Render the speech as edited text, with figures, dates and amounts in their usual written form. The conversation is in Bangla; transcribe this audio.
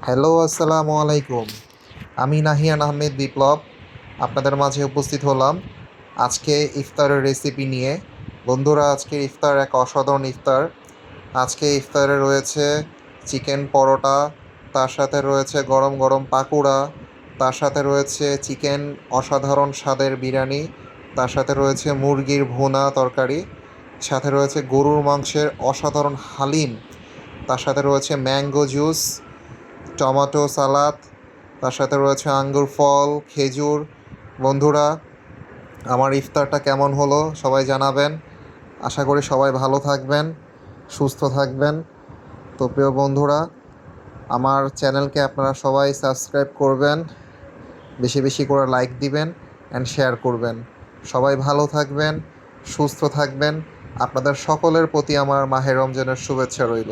হ্যালো, আসসালামু আলাইকুম। আমি নাহিয়ান আহমেদ বিপ্লব আপনাদের মাঝে উপস্থিত হলাম আজকে ইফতারের রেসিপি নিয়ে। বন্ধুরা, আজকের ইফতার এক অসাধারণ ইফতার। আজকে ইফতারে রয়েছে চিকেন পরোটা, তার সাথে রয়েছে গরম গরম পাকুড়া, তার সাথে রয়েছে চিকেন অসাধারণ স্বাদের বিরিয়ানি, তার সাথে রয়েছে মুরগির ভুনা তরকারি, সাথে রয়েছে গরুর মাংসের অসাধারণ হালিম, তার সাথে রয়েছে ম্যাঙ্গো জুস, টমেটো সালাদ, তার সাথে রয়েছে আঙ্গুর ফল, খেজুর। বন্ধুরা, আমার ইফতারটা কেমন হলো সবাই জানাবেন। আশা করি সবাই ভালো থাকবেন, সুস্থ থাকবেন। তো প্রিয় বন্ধুরা, আমার চ্যানেলকে আপনারা সবাই সাবস্ক্রাইব করবেন, বেশি বেশি করে লাইক দিবেন অ্যান্ড শেয়ার করবেন। সবাই ভালো থাকবেন, সুস্থ থাকবেন। আপনাদের সকলের প্রতি আমার মাহে রমজানের শুভেচ্ছা রইল।